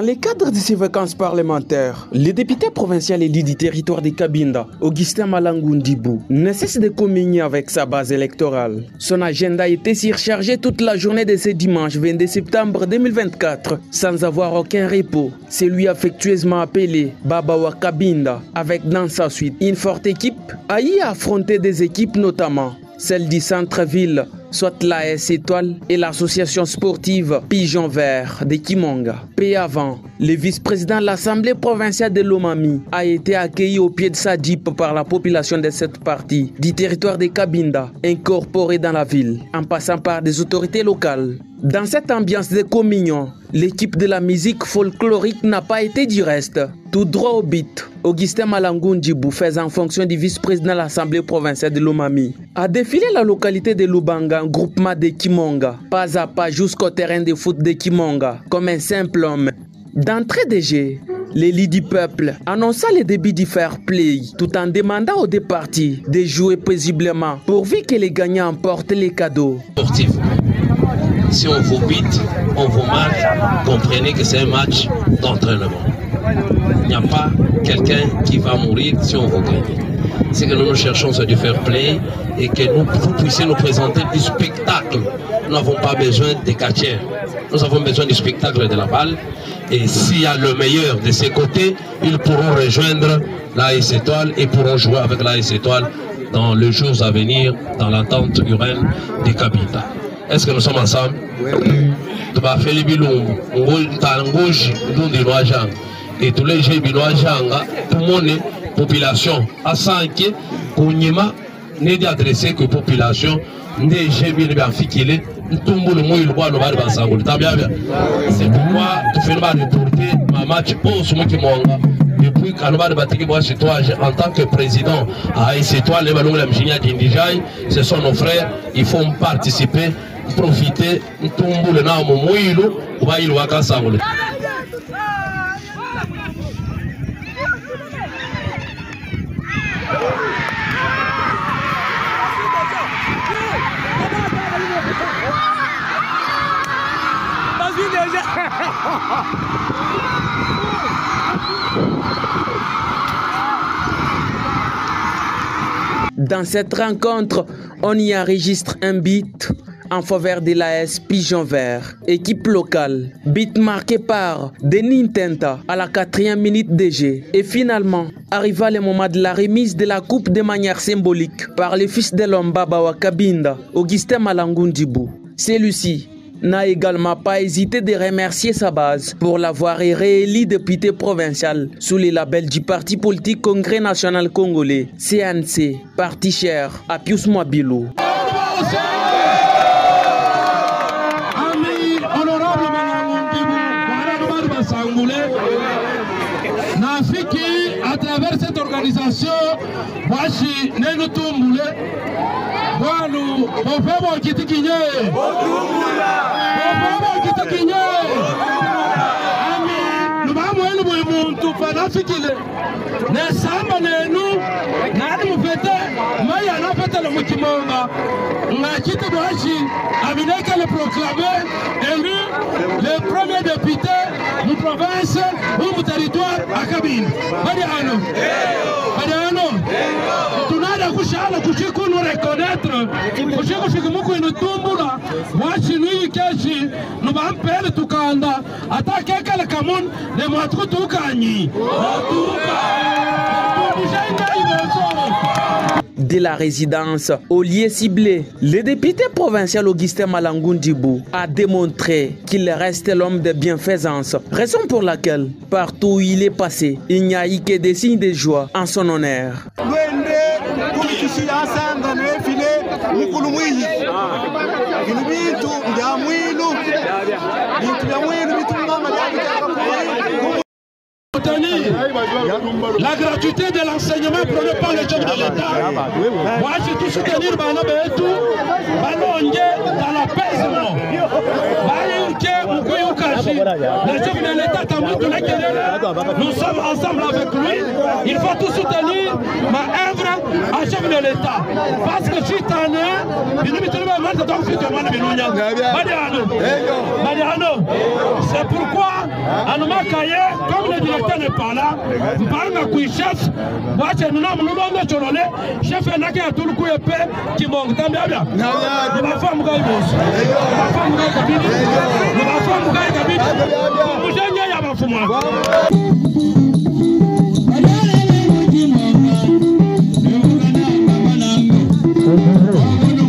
Dans le cadre de ces vacances parlementaires, le député provincial élu du territoire de Cabinda, Augustin Malangu Ndibou, ne cesse de communier avec sa base électorale. Son agenda était surchargé toute la journée de ce dimanche 22 septembre 2024, sans avoir aucun repos. C'est lui affectueusement appelé Babawa Cabinda, avec dans sa suite une forte équipe, a y affronter des équipes notamment celle du centre-ville, soit la S Étoile et l'association sportive Pigeon Vert de Kimonga. Peu avant, le vice-président de l'Assemblée provinciale de Lomami a été accueilli au pied de sa Jeep par la population de cette partie du territoire de Cabinda, incorporée dans la ville, en passant par des autorités locales. Dans cette ambiance de communion, l'équipe de la musique folklorique n'a pas été du reste. Tout droit au beat, Augustin Malangu Ndibou, faisant fonction du vice-président de l'Assemblée provinciale de Lomami, a défilé la localité de Lubanga, groupement de Kimonga, pas à pas jusqu'au terrain de foot de Kimonga, comme un simple homme. D'entrée de jeu, l'élite du peuple annonça le début du fair play, tout en demandant aux deux parties de jouer paisiblement, pourvu que les gagnants emportent les cadeaux. Si on vous bite, on vous marque, comprenez que c'est un match d'entraînement. Il n'y a pas quelqu'un qui va mourir si on vous gagne. Ce que nous cherchons, c'est du fair play et que vous puissiez nous présenter du spectacle. Nous n'avons pas besoin des catcheurs. Nous avons besoin du spectacle de la balle. Et s'il y a le meilleur de ces côtés, ils pourront rejoindre l'AS Étoile et pourront jouer avec l'AS Étoile dans les jours à venir dans l'entente urbaine de Cabinda. Est-ce que nous sommes ensemble? Oui. Et tous les gens tout le monde population à 5 Kounyima n'est d'adresser que population n'est jamais bien fikile tout le monde le voit c'est pourquoi tu fais mal reporter ma match pour ce qui m'ont depuis Kanouba Batiki moi chez toi en tant que président à c'est toi les ballons la machine d'Indijay, ce sont nos frères, ils font participer, profiter tout le na momoilo ou va il waka sangole. Dans cette rencontre, on y enregistre un beat en faveur de l'AS Pigeon Vert, équipe locale. Beat marqué par Denis Ntenta à la 4e minute de jeu. Et finalement, arriva le moment de la remise de la coupe de manière symbolique par le fils de l'homme Babawa Cabinda, Augustin Malangu Ndibou. Celui-ci n'a également pas hésité de remercier sa base pour l'avoir réélu député provincial sous les labels du parti politique Congrès national congolais, CNC, parti cher à Pius Mwabilou. À travers cette organisation, moi je suis Nenutumbule. Moi nous, on fait mon kitikinye. Nous avons un tout panafikile. Ne samba nenu, nani mufete, maya na fete le mukimonga. Ngakite boachi, amineka le proclamé, élu le premier député de province ou du territoire à Cabinda. Mariano, Mariano, tunada kushala kushiku nous reconnaître, kushiku shikumuku inutumbula, wachi nui keshi, nous va appeler tukanda, attaquer quel kamun, ne moitru tukanyi. De la résidence au lieu ciblé, le député provincial Augustin Malangu Ndibou a démontré qu'il reste l'homme de bienfaisance, raison pour laquelle, partout où il est passé, il n'y a eu que des signes de joie en son honneur. La gratuité de l'enseignement prônée par le chef de l'État. Moi, j'ai tout soutenir dans la paix. Le chef de l'État, nous sommes ensemble avec lui. Il faut tout soutenir ma œuvre en chef de l'État. Parce que je suis tanné, c'est pourquoi Anumakaye, comme le directeur n'est pas là, Mbanga Kouichef, Wache Nuna Moulondo Cholole, chef Nake à tout le coup épais, qui manque tant bien. De ma femme Gaïbos, ma femme Gaïbos, de ma femme Gaïbos, Moujanya Yabafouma. Oh,